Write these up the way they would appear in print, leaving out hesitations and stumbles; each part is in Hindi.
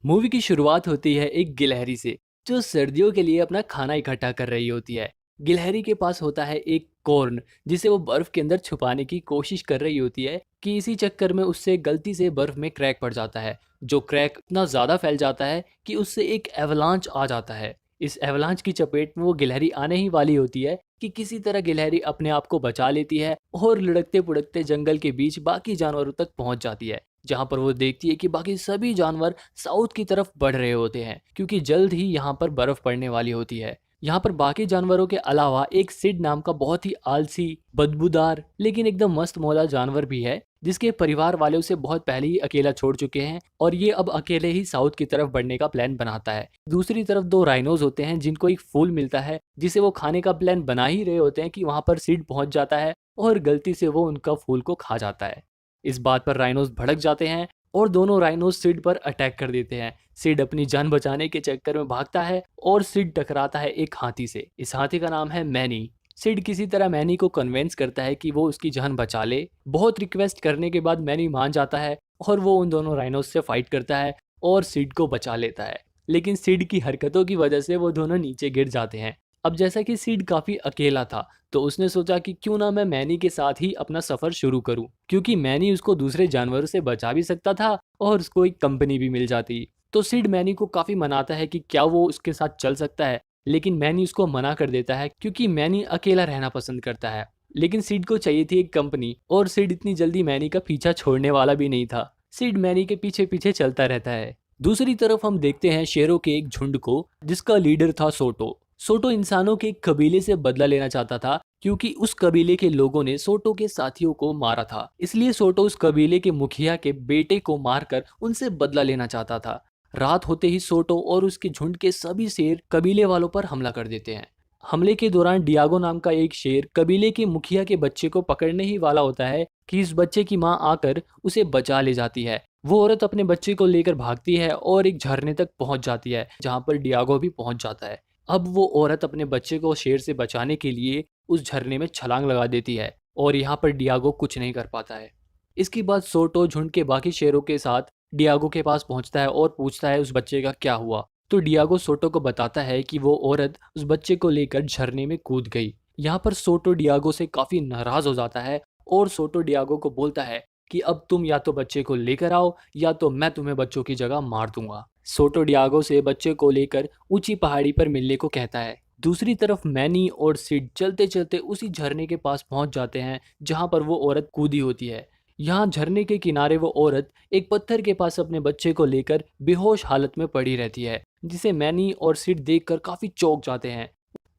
मूवी की शुरुआत होती है एक गिलहरी से जो सर्दियों के लिए अपना खाना इकट्ठा कर रही होती है। गिलहरी के पास होता है एक कॉर्न जिसे वो बर्फ के अंदर छुपाने की कोशिश कर रही होती है कि इसी चक्कर में उससे गलती से बर्फ में क्रैक पड़ जाता है। जो क्रैक इतना ज़्यादा फैल जाता है कि उससे एक एवलांच आ जाता है। इस एवलांच की चपेट में वो गिलहरी आने ही वाली होती है कि किसी तरह गिलहरी अपने आप को बचा लेती है और लुढ़कते पुढ़कते जंगल के बीच बाकी जानवरों तक पहुंच जाती है, जहां पर वो देखती है कि बाकी सभी जानवर साउथ की तरफ बढ़ रहे होते हैं क्योंकि जल्द ही यहाँ पर बर्फ पड़ने वाली होती है। यहाँ पर बाकी जानवरों के अलावा एक सिड नाम का बहुत ही आलसी, बदबूदार लेकिन एकदम मस्त मौला जानवर भी है जिसके परिवार वाले उसे बहुत पहले ही अकेला छोड़ चुके हैं और ये अब अकेले ही साउथ की तरफ बढ़ने का प्लान बनाता है। दूसरी तरफ दो राइनोज होते हैं जिनको एक फूल मिलता है जिसे वो खाने का प्लान बना ही रहे होते हैं कि वहां पर सिड पहुंच जाता है और गलती से वो उनका फूल को खा जाता है। इस बात पर राइनोज भड़क जाते हैं और दोनों राइनोज सिड पर अटैक कर देते हैं। सिड अपनी जान बचाने के चक्कर में भागता है और सिड टकराता है एक हाथी से। इस हाथी का नाम है मैनी। सिड किसी तरह मैनी को कन्विंस करता है कि वो उसकी जान बचा ले। बहुत रिक्वेस्ट करने के बाद मैनी मान जाता है और वो उन दोनों राइनोज से फाइट करता है और सिड को बचा लेता है। लेकिन सिड की हरकतों की वजह से वो दोनों नीचे गिर जाते हैं। अब जैसा कि सिड काफी अकेला था तो उसने सोचा कि क्यों ना मैं मैनी के साथ ही अपना सफर शुरू करूं, क्योंकि मैनी उसको दूसरे जानवरों से बचा भी सकता था और उसको एक कंपनी भी मिल जाती। तो सिड मैनी को काफी मनाता है कि क्या वो उसके साथ चल सकता है, लेकिन मैनी उसको मना कर देता है क्योंकि मैनी अकेला रहना पसंद करता है। लेकिन सिड को चाहिए थी एक कंपनी और सिड इतनी जल्दी मैनी का पीछा छोड़ने वाला भी नहीं था। सिड मैनी के पीछे पीछे चलता रहता है। दूसरी तरफ हम देखते हैं शेरों के एक झुंड को जिसका लीडर था सोटो। सोटो इंसानों के एक कबीले से बदला लेना चाहता था क्योंकि उस कबीले के लोगों ने सोटो के साथियों को मारा था। इसलिए सोटो उस कबीले के मुखिया के बेटे को मारकर उनसे बदला लेना चाहता था। रात होते ही सोटो और उसके झुंड के सभी शेर कबीले वालों पर हमला कर देते हैं। हमले के दौरान डियागो नाम का एक शेर कबीले के मुखिया के बच्चे को पकड़ने ही वाला होता है कि इस बच्चे की मां आकर उसे बचा ले जाती है। वो औरत अपने बच्चे को लेकर भागती है और एक झरने तक पहुंच जाती है जहां पर डियागो भी पहुंच जाता है। अब वो औरत अपने बच्चे को शेर से बचाने के लिए उस झरने में छलांग लगा देती है और यहाँ पर डियागो कुछ नहीं कर पाता है। इसके बाद सोटो झुंड के बाकी शेरों के साथ डियागो के पास पहुंचता है और पूछता है उस बच्चे का क्या हुआ। तो डियागो सोटो को बताता है कि वो औरत उस बच्चे को लेकर झरने में कूद गई। यहाँ पर सोटो डियागो से काफी नाराज हो जाता है और सोटो डियागो को बोलता है कि अब तुम या तो बच्चे को लेकर आओ या तो मैं तुम्हें बच्चों की जगह मार दूंगा। सोटो डियागो से बच्चे को लेकर ऊंची पहाड़ी पर मिलने को कहता है। दूसरी तरफ मैनी और सिड चलते चलते उसी झरने के पास पहुंच जाते हैं जहां पर वो औरत कूदी होती है। यहाँ झरने के किनारे वो औरत एक पत्थर के पास अपने बच्चे को लेकर बेहोश हालत में पड़ी रहती है, जिसे मैनी और सिड देखकर काफी चौंक जाते हैं।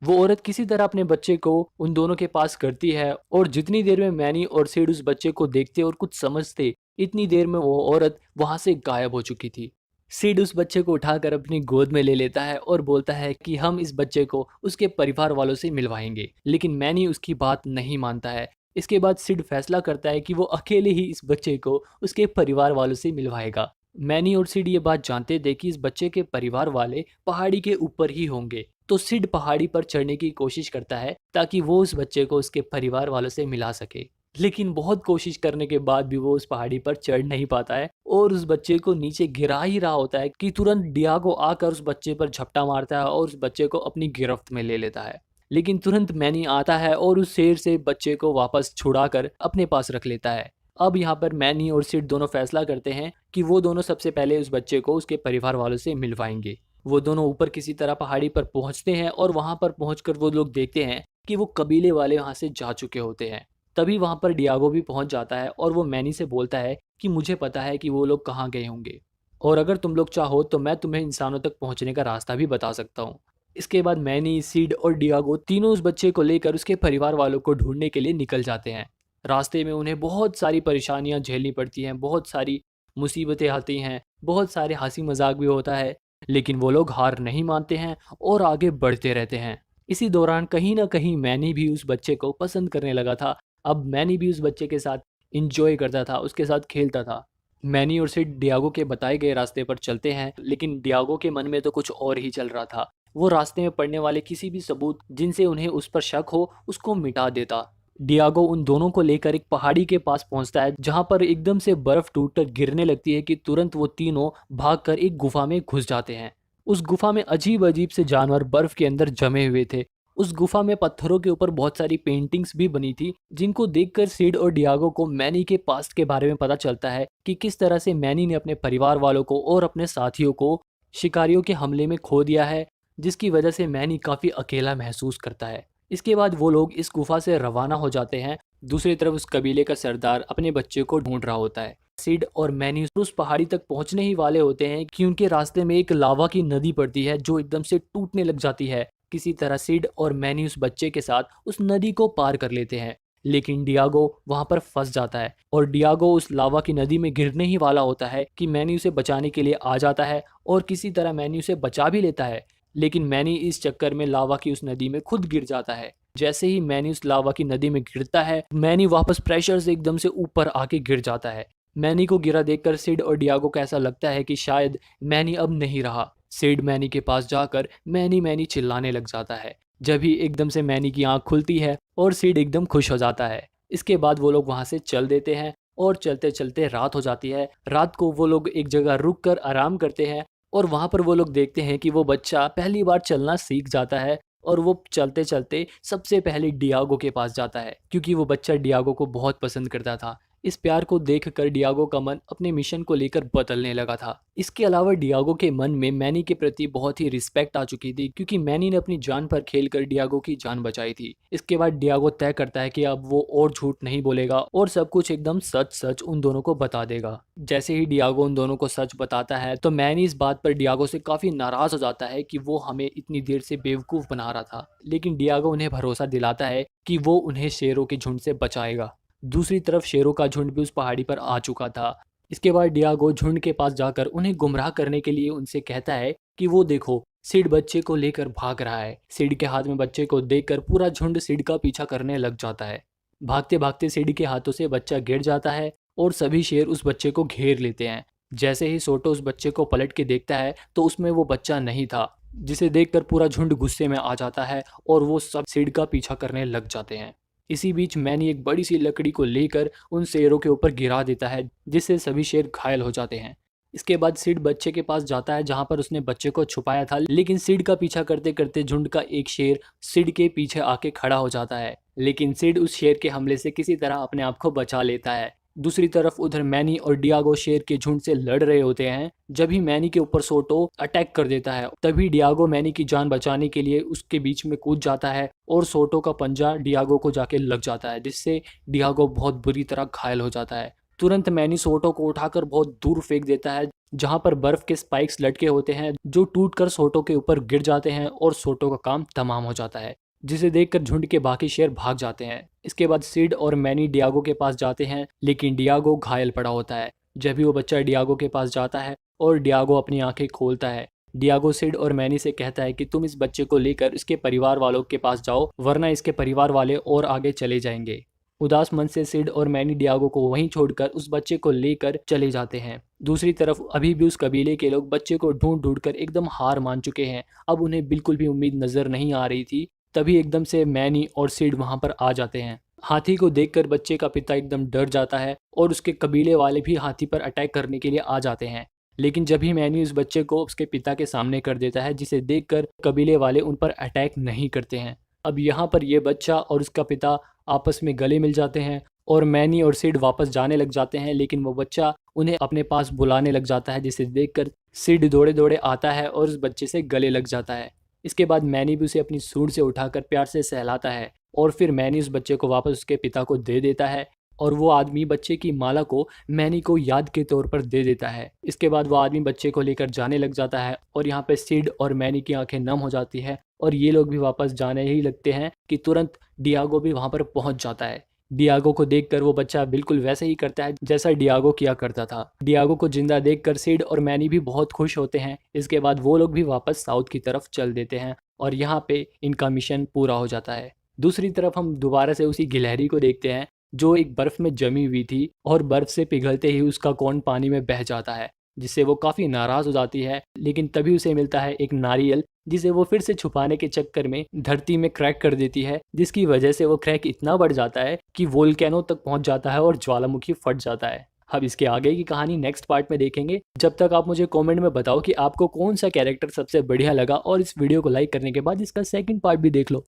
वो औरत किसी तरह अपने बच्चे को उन दोनों के पास करती है और जितनी देर में मैनी और सिड उस बच्चे को देखते और कुछ समझते, इतनी देर में वो औरत वहां से गायब हो चुकी थी। सिड उस बच्चे को उठाकर अपनी गोद में ले लेता है और बोलता है कि हम इस बच्चे को उसके परिवार वालों से मिलवाएंगे, लेकिन मैनी उसकी बात नहीं मानता है। इसके बाद सिड फैसला करता है कि वो अकेले ही इस बच्चे को उसके परिवार वालों से मिलवाएगा। मैनी और सिड ये बात जानते थे कि इस बच्चे के परिवार वाले पहाड़ी के ऊपर ही होंगे, तो सिड पहाड़ी पर चढ़ने की कोशिश करता है ताकि वो उस बच्चे को उसके परिवार वालों से मिला सके। लेकिन बहुत कोशिश करने के बाद भी वो उस पहाड़ी पर चढ़ नहीं पाता है और उस बच्चे को नीचे गिरा ही रहा होता है कि तुरंत डियागो आकर उस बच्चे पर झपटा मारता है और उस बच्चे को अपनी गिरफ्त में ले लेता है। लेकिन तुरंत मैनी आता है और उस शेर से बच्चे को वापस छुड़ाकर अपने पास रख लेता है। अब यहाँ पर मैनी और सिड दोनों फैसला करते हैं कि वो दोनों सबसे पहले उस बच्चे को उसके परिवार वालों से मिलवाएंगे। वो दोनों ऊपर किसी तरह पहाड़ी पर पहुंचते हैं और वहां पर पहुंचकर वो लोग देखते हैं कि वो कबीले वाले वहां से जा चुके होते हैं। तभी वहां पर डियागो भी पहुंच जाता है और वो मैनी से बोलता है कि मुझे पता है कि वो लोग कहाँ गए होंगे और अगर तुम लोग चाहो तो मैं तुम्हें इंसानों तक पहुंचने का रास्ता भी बता सकता हूँ। इसके बाद मैनी, सीड और डियागो तीनों उस बच्चे को लेकर उसके परिवार वालों को ढूंढने के लिए निकल जाते हैं। रास्ते में उन्हें बहुत सारी परेशानियां झेलनी पड़ती हैं, बहुत सारी मुसीबतें आती हैं, बहुत सारे हंसी मजाक भी होता है, लेकिन वो लोग हार नहीं मानते हैं और आगे बढ़ते रहते हैं। इसी दौरान कहीं ना कहीं मैनी भी उस बच्चे को पसंद करने लगा था। अब मैनी भी उस बच्चे के साथ इंजॉय करता था, उसके साथ खेलता था। मैनी और सिड डियागो के बताए गए रास्ते पर चलते हैं, लेकिन डियागो के मन में तो कुछ और ही चल रहा था। वो रास्ते में पड़ने वाले किसी भी सबूत जिनसे उन्हें उस पर शक हो उसको मिटा देता। डियागो उन दोनों को लेकर एक पहाड़ी के पास पहुंचता है जहां पर एकदम से बर्फ टूटकर गिरने लगती है कि तुरंत वो तीनों भागकर एक गुफा में घुस जाते हैं। उस गुफा में अजीब अजीब से जानवर बर्फ के अंदर जमे हुए थे। उस गुफा में पत्थरों के ऊपर बहुत सारी पेंटिंग्स भी बनी थी जिनको देखकर सिड और डियागो को मैनी के पास्ट के बारे में पता चलता है कि किस तरह से मैनी ने अपने परिवार वालों को और अपने साथियों को शिकारियों के हमले में खो दिया है, जिसकी वजह से मैनी काफी अकेला महसूस करता है। इसके बाद वो लोग इस गुफा से रवाना हो जाते हैं। दूसरी तरफ उस कबीले का सरदार अपने बच्चे को ढूंढ रहा होता है। सिड और मैनी उस पहाड़ी तक पहुंचने ही वाले होते हैं कि उनके रास्ते में एक लावा की नदी पड़ती है जो एकदम से टूटने लग जाती है। किसी तरह सिड और मैनी उस बच्चे के साथ उस नदी को पार कर लेते हैं, लेकिन डियागो वहां पर फंस जाता है और डियागो उस लावा की नदी में गिरने ही वाला होता है कि मैनी उसे बचाने के लिए आ जाता है और किसी तरह मैनी उसे बचा भी लेता है। लेकिन मैनी इस चक्कर में लावा की उस नदी में खुद गिर जाता है। जैसे ही मैनी उस लावा की नदी में गिरता है, मैनी वापस प्रेशर से एकदम से ऊपर आके गिर जाता है। मैनी को गिरा देखकर सिड और डियागो को ऐसा लगता है कि शायद मैनी अब नहीं रहा। सिड मैनी के पास जाकर मैनी मैनी चिल्लाने लग जाता है। जब ही एकदम से मैनी की आंख खुलती है और सिड एकदम खुश हो जाता है। इसके बाद वो लोग वहां से चल देते हैं और चलते चलते रात हो जाती है। रात को वो लोग एक जगह रुक कर आराम करते हैं और वहां पर वो लोग देखते हैं कि वो बच्चा पहली बार चलना सीख जाता है और वो चलते चलते सबसे पहले डियागो के पास जाता है क्योंकि वो बच्चा डियागो को बहुत पसंद करता था। इस प्यार को देखकर डियागो का मन अपने मिशन को लेकर बदलने लगा था। इसके अलावा डियागो के मन में मैनी के प्रति बहुत ही रिस्पेक्ट आ चुकी थी क्योंकि मैनी ने अपनी जान पर खेलकर डियागो की जान बचाई थी। इसके बाद डियागो तय करता है कि अब वो और झूठ नहीं बोलेगा और सब कुछ एकदम सच सच उन दोनों को बता देगा। जैसे ही डियागो उन दोनों को सच बताता है तो मैनी इस बात पर डियागो से काफी नाराज हो जाता है कि वो हमें इतनी देर से बेवकूफ बना रहा था, लेकिन डियागो उन्हें भरोसा दिलाता है कि वो उन्हें शेरों के झुंड से बचाएगा। दूसरी तरफ शेरों का झुंड भी उस पहाड़ी पर आ चुका था। इसके बाद डियागो झुंड के पास जाकर उन्हें गुमराह करने के लिए उनसे कहता है कि वो देखो, सिड बच्चे को लेकर भाग रहा है। सिड के हाथ में बच्चे को देखकर पूरा झुंड सिड का पीछा करने लग जाता है। भागते भागते सिड के हाथों से बच्चा गिर जाता है और सभी शेर उस बच्चे को घेर लेते हैं। जैसे ही सोटो उस बच्चे को पलट के देखता है तो उसमें वो बच्चा नहीं था, जिसे देखकर पूरा झुंड गुस्से में आ जाता है और वो सब सिड का पीछा करने लग जाते हैं। इसी बीच मैनी एक बड़ी सी लकड़ी को लेकर उन शेरों के ऊपर गिरा देता है, जिससे सभी शेर घायल हो जाते हैं। इसके बाद सिड बच्चे के पास जाता है जहां पर उसने बच्चे को छुपाया था, लेकिन सिड का पीछा करते करते झुंड का एक शेर सिड के पीछे आके खड़ा हो जाता है, लेकिन सिड उस शेर के हमले से किसी तरह अपने आप को बचा लेता है। दूसरी तरफ उधर मैनी और डियागो शेर के झुंड से लड़ रहे होते हैं। जब ही मैनी के ऊपर सोटो अटैक कर देता है तभी डियागो मैनी की जान बचाने के लिए उसके बीच में कूद जाता है और सोटो का पंजा डियागो को जाके लग जाता है, जिससे डियागो बहुत बुरी तरह घायल हो जाता है। तुरंत मैनी सोटो को उठाकर बहुत दूर फेंक देता है जहां पर बर्फ के स्पाइक्स लटके होते हैं जो टूटकर सोटो के ऊपर गिर जाते हैं और सोटो का काम तमाम हो जाता है, जिसे देखकर झुंड के बाकी शेर भाग जाते हैं। इसके बाद सिड और मैनी डियागो के पास जाते हैं, लेकिन डियागो घायल पड़ा होता है। जब भी वो बच्चा डियागो के पास जाता है और डियागो अपनी आंखें खोलता है, डियागो सिड और मैनी से कहता है कि तुम इस बच्चे को लेकर इसके परिवार वालों के पास जाओ, वरना इसके परिवार वाले और आगे चले जाएंगे। उदास मन से सिड और मैनी डियागो को वहीं छोड़कर उस बच्चे को लेकर चले जाते हैं। दूसरी तरफ अभी भी उस कबीले के लोग बच्चे को ढूंढ ढूंढ कर एकदम हार मान चुके हैं। अब उन्हें बिल्कुल भी उम्मीद नजर नहीं आ रही थी। तभी एकदम से मैनी और सिड वहां पर आ जाते हैं। हाथी को देखकर बच्चे का पिता एकदम डर जाता है और उसके कबीले वाले भी हाथी पर अटैक करने के लिए आ जाते हैं, लेकिन जब ही मैनी उस बच्चे को उसके पिता के सामने कर देता है, जिसे देखकर कबीले वाले उन पर अटैक नहीं करते हैं। अब यहाँ पर ये बच्चा और उसका पिता आपस में गले मिल जाते हैं और मैनी और सिड वापस जाने लग जाते हैं, लेकिन वो बच्चा उन्हें अपने पास बुलाने लग जाता है, जिसे देखकर सिड दौड़े दौड़े आता है और उस बच्चे से गले लग जाता है। इसके बाद मैनी भी उसे अपनी सूंड से उठाकर प्यार से सहलाता है और फिर मैनी उस बच्चे को वापस उसके पिता को दे देता है और वो आदमी बच्चे की माला को मैनी को याद के तौर पर दे देता है। इसके बाद वो आदमी बच्चे को लेकर जाने लग जाता है और यहाँ पे सिड और मैनी की आंखें नम हो जाती है और ये लोग भी वापस जाने ही लगते हैं कि तुरंत डियागो भी वहां पर पहुंच जाता है। डियागो को देखकर वो बच्चा बिल्कुल वैसे ही करता है जैसा डियागो किया करता था। डियागो को जिंदा देखकर सिड और मैनी भी बहुत खुश होते हैं। इसके बाद वो लोग भी वापस साउथ की तरफ चल देते हैं और यहाँ पे इनका मिशन पूरा हो जाता है। दूसरी तरफ हम दोबारा से उसी गिलहरी को देखते हैं जो एक बर्फ में जमी हुई थी और बर्फ से पिघलते ही उसका कोन पानी में बह जाता है। जिससे वो काफ़ी नाराज़ हो जाती है। लेकिन तभी उसे मिलता है एक नारियल, जिसे वो फिर से छुपाने के चक्कर में धरती में क्रैक कर देती है, जिसकी वजह से वो क्रैक इतना बढ़ जाता है कि वोल्केनो तक पहुंच जाता है और ज्वालामुखी फट जाता है। अब इसके आगे की कहानी नेक्स्ट पार्ट में देखेंगे। जब तक आप मुझे कमेंट में बताओ कि आपको कौन सा कैरेक्टर सबसे बढ़िया लगा, और इस वीडियो को लाइक करने के बाद इसका सेकंड पार्ट भी देख लो।